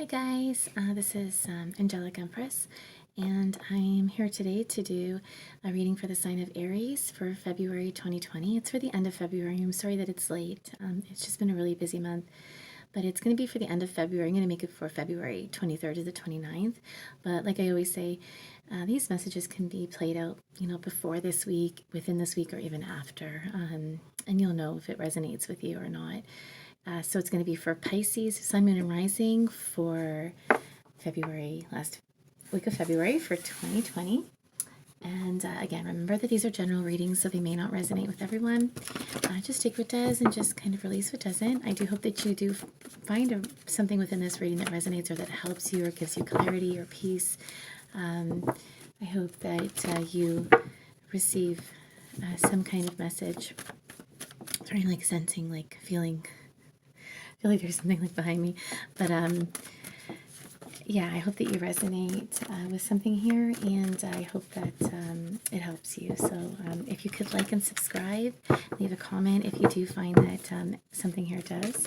Hi guys, this is Empress, and I'm here today to do a reading for the sign of Aries for February 2020. It's for the end of February. I'm sorry that it's late. It's just been a really busy month, but it's going to be for the end of February. I'm going to make it for February 23rd to the 29th, but like I always say, these messages can be played out, before this week, within this week, or even after, and you'll know if it resonates with you or not. So it's going to be for Pisces, Sun, Moon, and Rising for February, last week of February for 2020. And again, remember that these are general readings, so they may not resonate with everyone. Just take what does and just kind of release what doesn't. I do hope that you do find something within this reading that resonates or that helps you or gives you clarity or peace. I hope that you receive some kind of message. Sorry, like sensing, like feeling. I feel like there's something like behind me, but yeah, I hope that you resonate with something here, and I hope that it helps you. So if you could like and subscribe, leave a comment if you do find that something here does,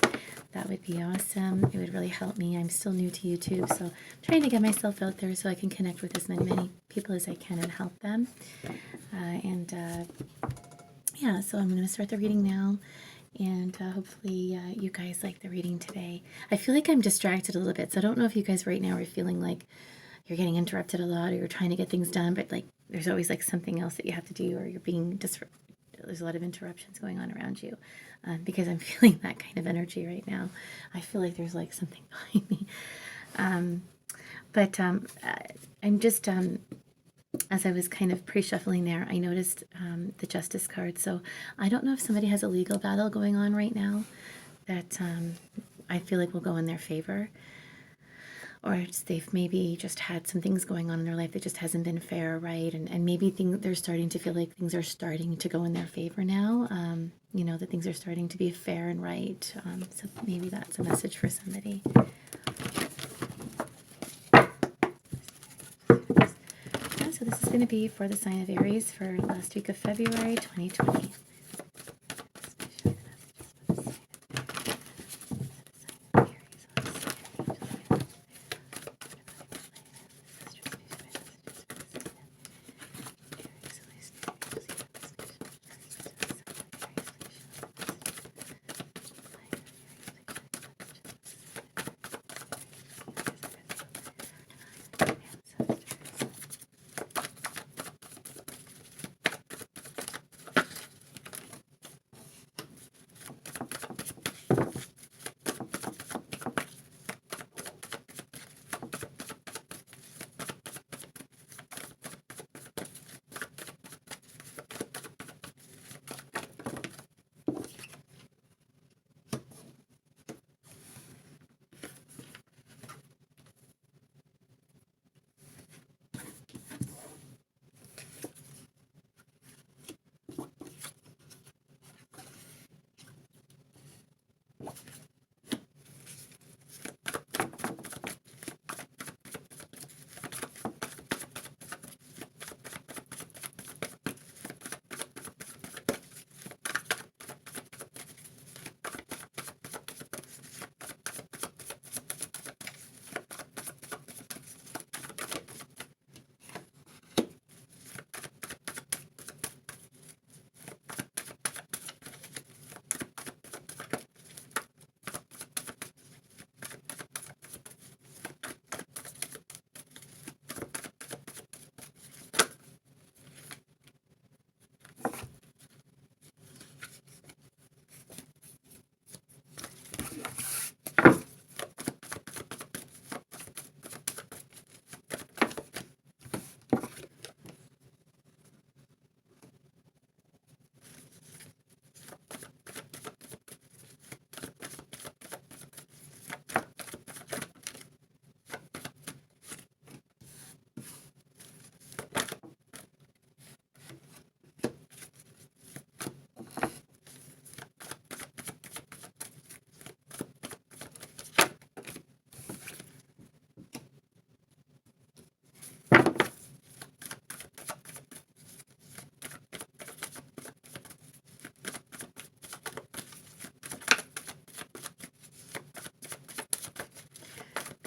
that would be awesome. It would really help me. I'm still new to YouTube, so I'm trying to get myself out there so I can connect with as many people as I can and help them. Yeah, so I'm going to start the reading now. And hopefully you guys like the reading today. I feel like I'm distracted a little bit, so I don't know if you guys right now are feeling like you're getting interrupted a lot or you're trying to get things done, but like there's always like something else that you have to do, or you're being there's a lot of interruptions going on around you, because I'm feeling that kind of energy right now. I feel like there's like something behind me. I'm just as I was kind of pre-shuffling there, I noticed the Justice card. So I don't know if somebody has a legal battle going on right now that I feel like will go in their favor. Or they've maybe just had some things going on in their life that just hasn't been fair, right? And maybe they're starting to feel like things are starting to go in their favor now. That things are starting to be fair and right. So maybe that's a message for somebody. So this is going to be for the sign of Aries for last week of February 2020.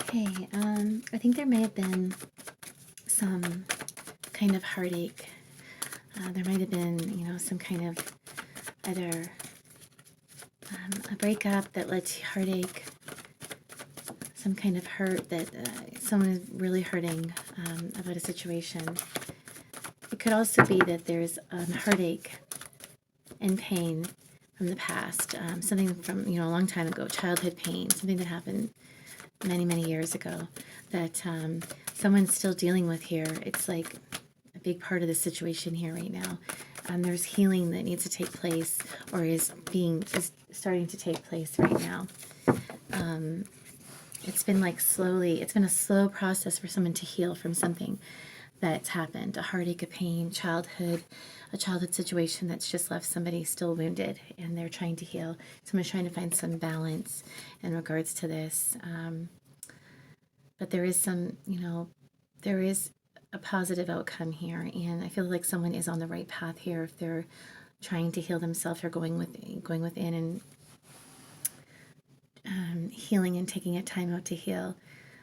Okay, I think there may have been some kind of heartache. There might have been, some kind of either a breakup that led to heartache, some kind of hurt that someone is really hurting about a situation. It could also be that there's heartache and pain from the past, something from, a long time ago, childhood pain, something that happened many, many years ago that someone's still dealing with here. It's like a big part of the situation here right now. There's healing that needs to take place, or is starting to take place right now. It's been it's been a slow process for someone to heal from something that's happened, a heartache, a pain, a childhood situation that's just left somebody still wounded, and they're trying to heal. Someone's trying to find some balance in regards to this. But there is some, there is a positive outcome here, and I feel like someone is on the right path here if they're trying to heal themselves, or going within and healing and taking a time out to heal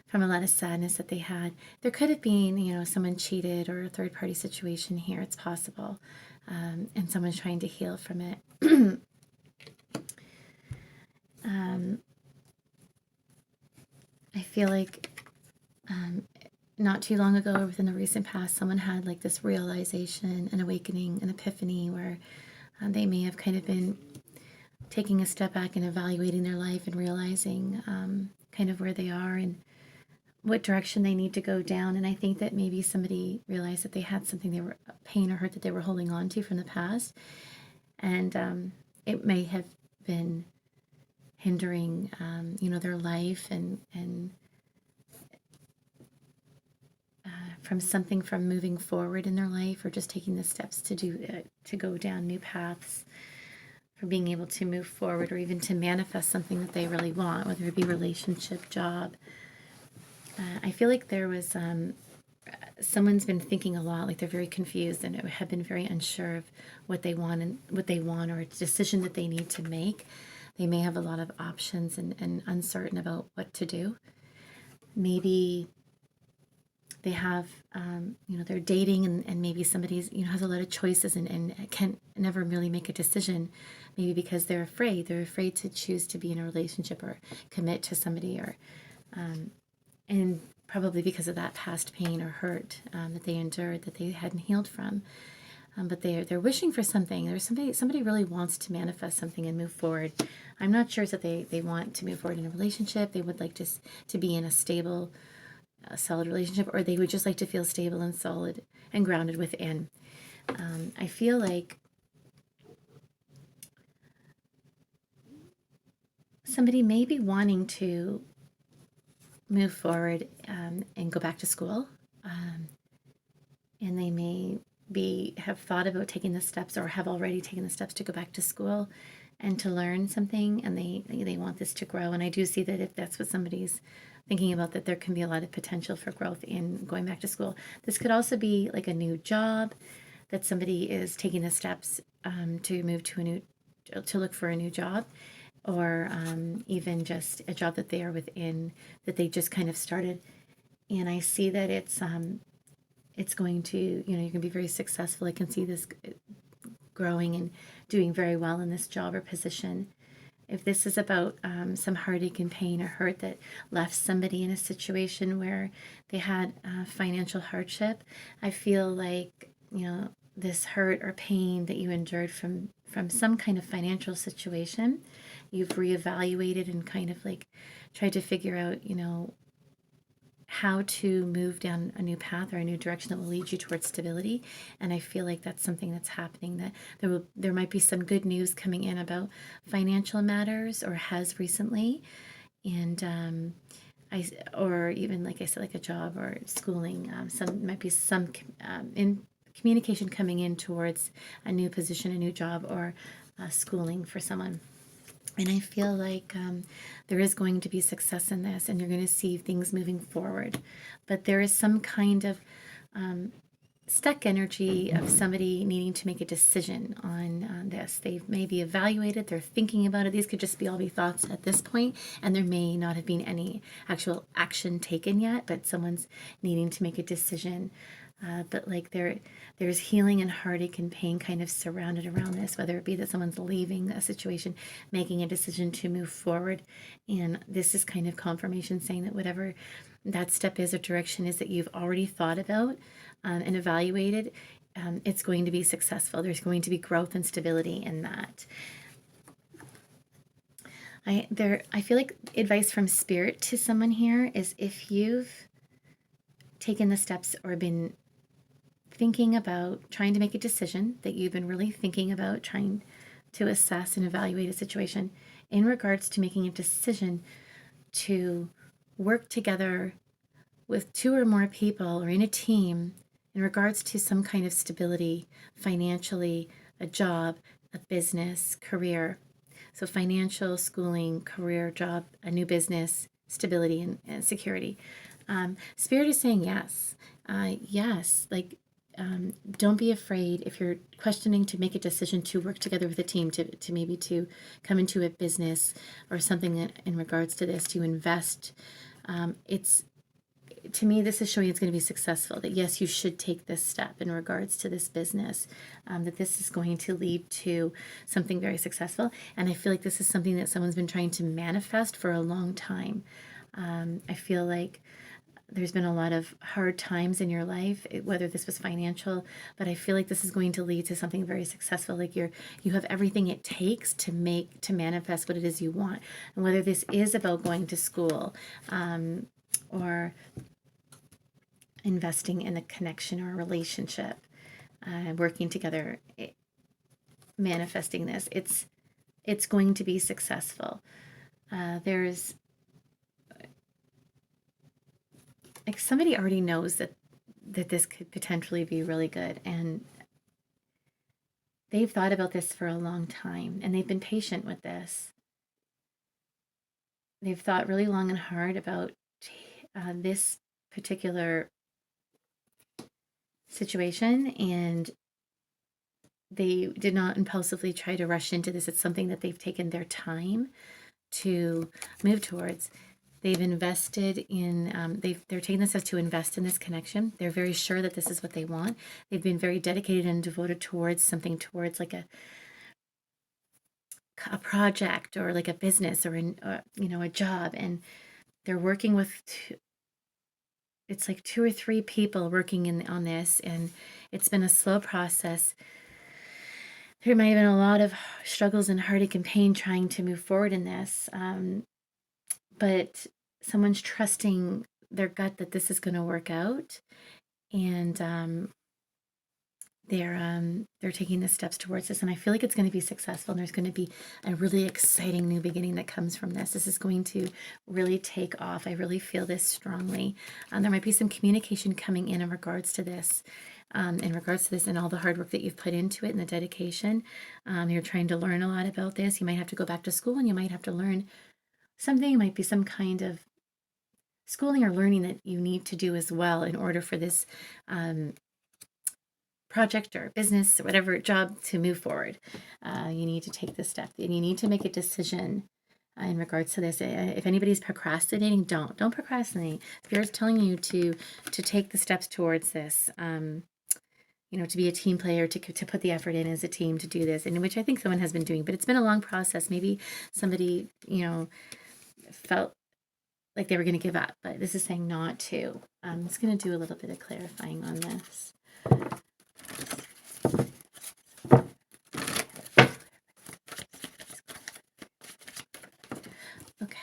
from a lot of sadness that they had. There could have been, someone cheated or a third-party situation here. It's possible. And someone's trying to heal from it. I feel like not too long ago, or within the recent past, someone had this realization, an awakening, an epiphany, where they may have kind of been taking a step back and evaluating their life and realizing kind of where they are and what direction they need to go down. And I think that maybe somebody realized that they had something, they were pain or hurt that they were holding on to from the past, and it may have been hindering their life and from moving forward in their life, or just taking the steps to go down new paths, for being able to move forward, or even to manifest something that they really want, whether it be relationship, job. I feel like there was someone's been thinking a lot, like they're very confused and have been very unsure of what they want, or a decision that they need to make. They may have a lot of options and uncertain about what to do. Maybe they have, they're dating, and maybe somebody's, has a lot of choices and can't never really make a decision, maybe because they're afraid. They're afraid to choose to be in a relationship or commit to somebody, or and probably because of that past pain or hurt that they endured, that they hadn't healed from. But they're wishing for something. There's somebody really wants to manifest something and move forward. I'm not sure that they want to move forward in a relationship. They would like just to be in a stable, solid relationship, or they would just like to feel stable and solid and grounded within. I feel like somebody may be wanting to move forward and go back to school, and they may have thought about taking the steps, or have already taken the steps to go back to school and to learn something, and they want this to grow. And I do see that if that's what somebody's thinking about, that there can be a lot of potential for growth in going back to school. This could also be like a new job, that somebody is taking the steps to move to look for a new job, or even just a job that they are within, that they just kind of started. And I see that it's going to, you're going to be very successful. I can see this growing and doing very well in this job or position. If this is about some heartache and pain or hurt that left somebody in a situation where they had financial hardship, I feel like, this hurt or pain that you endured from some kind of financial situation, you've reevaluated and kind of tried to figure out, how to move down a new path or a new direction that will lead you towards stability. And I feel like that's something that's happening, that there might be some good news coming in about financial matters, or has recently. And or even, like I said, like a job or schooling, might be some in communication coming in towards a new position, a new job, or schooling for someone. And I feel like there is going to be success in this, and you're going to see things moving forward. But there is some kind of stuck energy of somebody needing to make a decision on this. They've maybe evaluated, they're thinking about it. These could just be thoughts at this point, and there may not have been any actual action taken yet, but someone's needing to make a decision. But like there's healing and heartache and pain kind of surrounded around this, whether it be that someone's leaving a situation, making a decision to move forward. And this is kind of confirmation saying that whatever that step is or direction is that you've already thought about and evaluated, it's going to be successful. There's going to be growth and stability in that. I feel like advice from Spirit to someone here is, if you've taken the steps or been thinking about trying to make a decision, that you've been really thinking about trying to assess and evaluate a situation in regards to making a decision to work together with 2 or more people or in a team in regards to some kind of stability financially, a job, a business, career. So financial, schooling, career, job, a new business, stability, and security. Spirit is saying yes. Yes, like don't be afraid if you're questioning to make a decision to work together with a team, to maybe to come into a business or something in regards to this, to invest. It's, to me, this is showing it's going to be successful, that yes, you should take this step in regards to this business, that this is going to lead to something very successful. And I feel like this is something that someone's been trying to manifest for a long time. I feel like there's been a lot of hard times in your life, whether this was financial, but I feel like this is going to lead to something very successful. Like you have everything it takes to manifest what it is you want. And whether this is about going to school, or investing in a connection or a relationship, working together, manifesting this, it's going to be successful. There's like somebody already knows that this could potentially be really good, and they've thought about this for a long time, and they've been patient with this. They've thought really long and hard about this particular situation, and they did not impulsively try to rush into this. It's something that they've taken their time to move towards. They've invested in, they're taking this as to invest in this connection. They're very sure that this is what they want. They've been very dedicated and devoted towards something, towards like a project or like a business or a job. And they're working with it's like 2 or 3 people working on this, and it's been a slow process. There might have been a lot of struggles and heartache and pain trying to move forward in this, but someone's trusting their gut that this is going to work out, and they're taking the steps towards this, and I feel like it's going to be successful, and there's going to be a really exciting new beginning that comes from this. This is going to really take off. I really feel this strongly. There might be some communication coming in regards to this, and all the hard work that you've put into it and the dedication. You're trying to learn a lot about this. You might have to go back to school, and you might have to learn something. It might be some kind of schooling or learning that you need to do as well in order for this project or business or whatever job to move forward. You need to take this step, and you need to make a decision in regards to this. If anybody's procrastinating, don't procrastinate. Spirit's telling you to take the steps towards this. To be a team player, to put the effort in as a team to do this, and which I think someone has been doing, but it's been a long process. Maybe somebody, felt like they were going to give up, but this is saying not to. I'm just going to do a little bit of clarifying on this. Okay.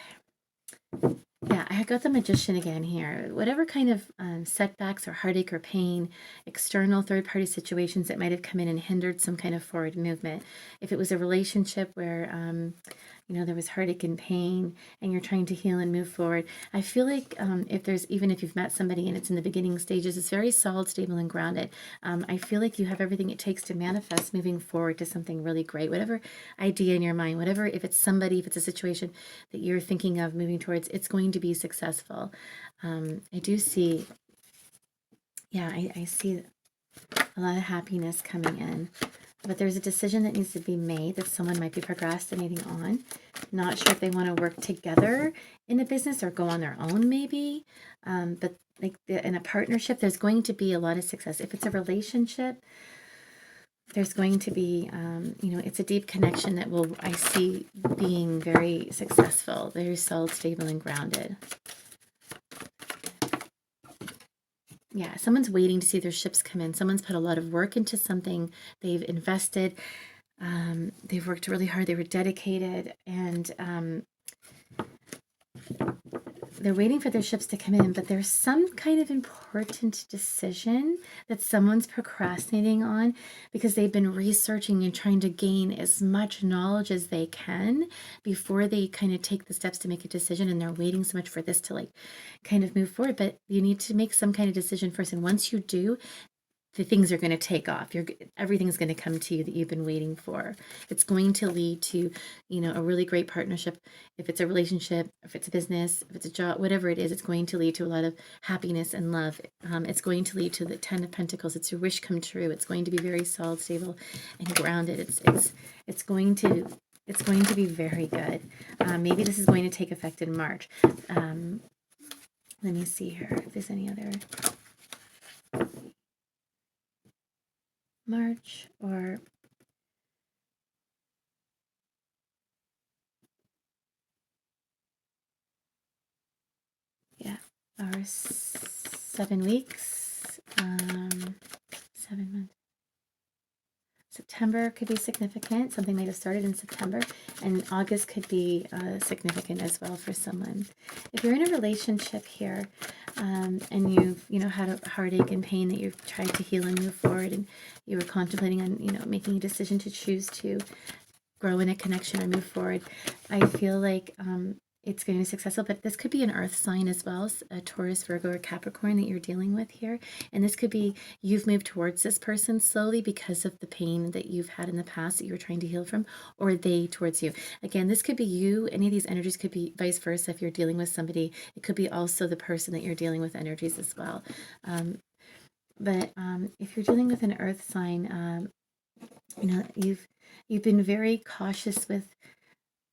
Yeah, I got the Magician again here. Whatever kind of setbacks or heartache or pain, external third-party situations that might have come in and hindered some kind of forward movement. If it was a relationship where there was heartache and pain, and you're trying to heal and move forward, I feel like even if you've met somebody and it's in the beginning stages, it's very solid, stable, and grounded. I feel like you have everything it takes to manifest moving forward to something really great. Whatever idea in your mind, whatever, if it's a situation that you're thinking of moving towards, it's going to be successful. I do see, I see a lot of happiness coming in. But there's a decision that needs to be made that someone might be procrastinating on. Not sure if they want to work together in a business or go on their own maybe. But like in a partnership, there's going to be a lot of success. If it's a relationship, there's going to be, it's a deep connection that I see being very successful, very solid, stable, and grounded. Yeah, someone's waiting to see their ships come in. Someone's put a lot of work into something. They've invested. They've worked really hard. They were dedicated, and they're waiting for their ships to come in. But there's some kind of important decision that someone's procrastinating on because they've been researching and trying to gain as much knowledge as they can before they kind of take the steps to make a decision. And they're waiting so much for this to like kind of move forward. But you need to make some kind of decision first. And once you do, the things are going to take off. Everything's going to come to you that you've been waiting for. It's going to lead to, a really great partnership. If it's a relationship, if it's a business, if it's a job, whatever it is, it's going to lead to a lot of happiness and love. It's going to lead to the 10 of Pentacles. It's your wish come true. It's going to be very solid, stable, and grounded. It's going to be very good. Maybe this is going to take effect in March. Let me see here if there's any other March or or 7 weeks, 7 months. September could be significant. Something might have started in September, and August could be significant as well for someone. If you're in a relationship here, and you've had a heartache and pain that you've tried to heal and move forward, and you were contemplating on making a decision to choose to grow in a connection or move forward, I feel like it's going to be successful. But this could be an earth sign as well, a Taurus, Virgo, or Capricorn that you're dealing with here. And this could be you've moved towards this person slowly because of the pain that you've had in the past that you were trying to heal from, or they towards you. Again, this could be you. Any of these energies could be vice versa. If you're dealing with somebody, it could be also the person that you're dealing with energies as well. But if you're dealing with an earth sign, you've been very cautious with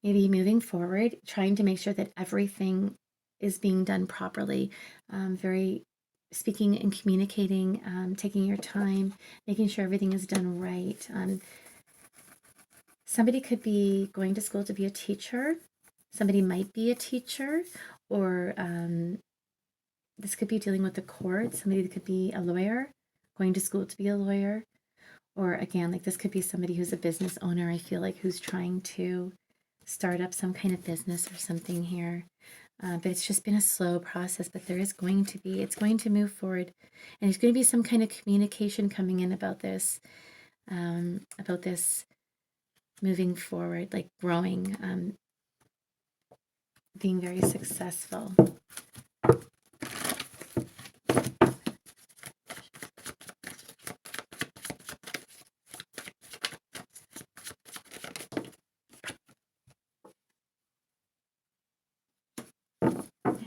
maybe moving forward, trying to make sure that everything is being done properly, very speaking and communicating, taking your time, making sure everything is done right. Somebody could be going to school to be a teacher. Somebody might be a teacher, or this could be dealing with the court. Somebody could be a lawyer, going to school to be a lawyer. Or again, like this could be somebody who's a business owner, I feel like, who's trying to start up some kind of business or something here. But it's just been a slow process, but it's going to move forward. And there's going to be some kind of communication coming in about this moving forward, like growing, being very successful.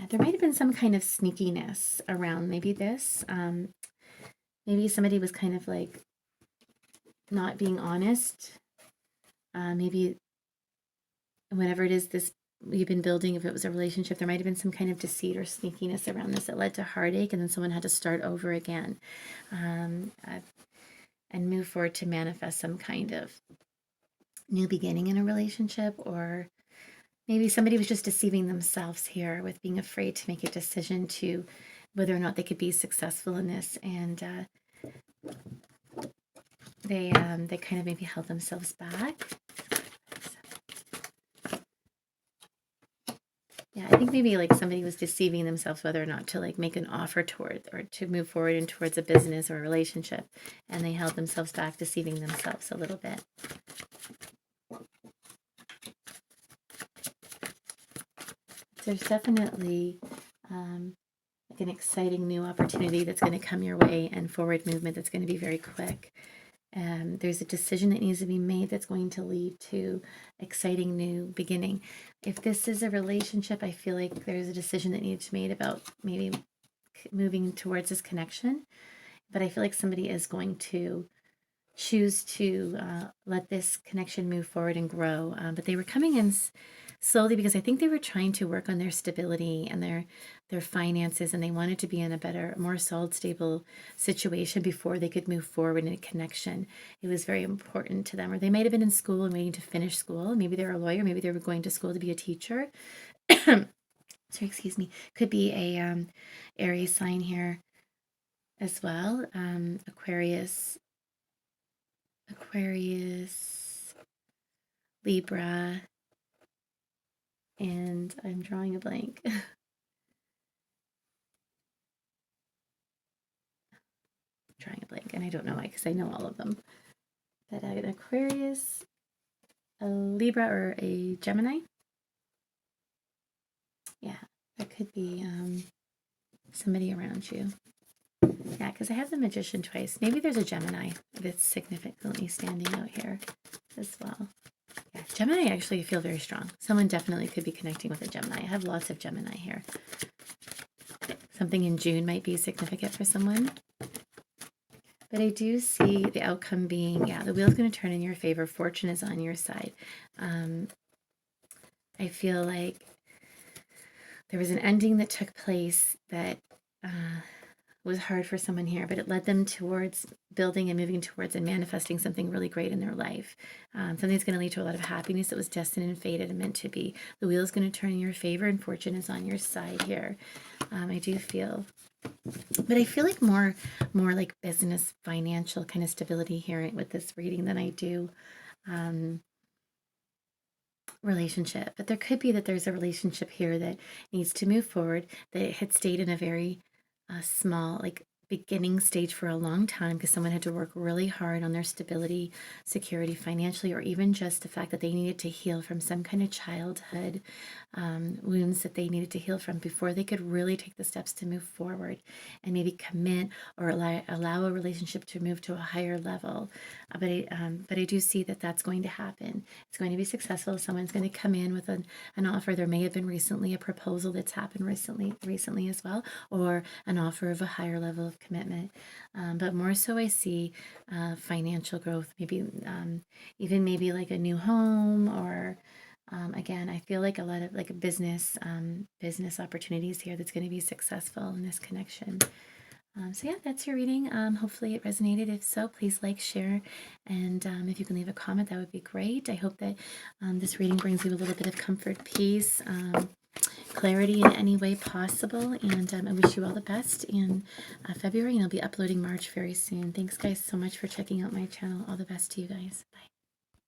There might have been some kind of sneakiness around maybe this. Maybe somebody was kind of like not being honest. Maybe whatever it is this you've been building, if it was a relationship, there might have been some kind of deceit or sneakiness around this that led to heartache, and then someone had to start over again and move forward to manifest some kind of new beginning in a relationship. Or maybe somebody was just deceiving themselves here with being afraid to make a decision to whether or not they could be successful in this, and they kind of maybe held themselves back. Yeah, I think maybe like somebody was deceiving themselves whether or not to like make an offer toward or to move forward and towards a business or a relationship, and they held themselves back, deceiving themselves a little bit. There's definitely like an exciting new opportunity that's going to come your way, and forward movement that's going to be very quick. There's a decision that needs to be made that's going to lead to exciting new beginning. If this is a relationship, I feel like there's a decision that needs to be made about maybe moving towards this connection. but I feel like somebody is going to choose to let this connection move forward and grow. But they were coming in slowly because I think they were trying to work on their stability and their finances, and they wanted to be in a better, more solid, stable situation before they could move forward in a connection. It was very important to them. Or they might have been in school and waiting to finish school. Maybe they were a lawyer. Maybe they were going to school to be a teacher. Sorry, excuse me. Could be a Aries sign here as well. Aquarius, Libra, and I'm drawing a blank. Drawing a blank, and I don't know why, because I know all of them. But an Aquarius, a Libra, or a Gemini. Yeah, that could be somebody around you. Yeah, because I have the Magician twice. Maybe there's a Gemini that's significantly standing out here as well. Yeah, Gemini actually I feel very strong. Someone definitely could be connecting with a Gemini. I have lots of Gemini here. Something in June might be significant for someone. But I do see the outcome being, yeah, the wheel's going to turn in your favor. Fortune is on your side. I feel like there was an ending that took place that was hard for someone here, but it led them towards building and moving towards and manifesting something really great in their life. Something that's going to lead to a lot of happiness that was destined and fated and meant to be. The wheel is going to turn in your favor, and fortune is on your side here. I do feel, but I feel like more like business, financial kind of stability here with this reading than I do relationship. But there could be that there's a relationship here that needs to move forward, that it had stayed in a very small, like beginning stage for a long time because someone had to work really hard on their stability, security, financially, or even just the fact that they needed to heal from some kind of childhood wounds that they needed to heal from before they could really take the steps to move forward and maybe commit or allow a relationship to move to a higher level. But I do see that that's going to happen. It's going to be successful. Someone's going to come in with an offer. There may have been recently a proposal that's happened recently as well, or an offer of a higher level of commitment. But more so I see financial growth, maybe even maybe like a new home, or again, I feel like a lot of like business opportunities here that's going to be successful in this connection. So yeah, that's your reading. Hopefully it resonated. If so, please like, share, and if you can leave a comment, that would be great. I hope that this reading brings you a little bit of comfort, peace, clarity in any way possible. And I wish you all the best in February, and I'll be uploading March very soon. Thanks guys so much for checking out my channel. All the best to you guys. Bye.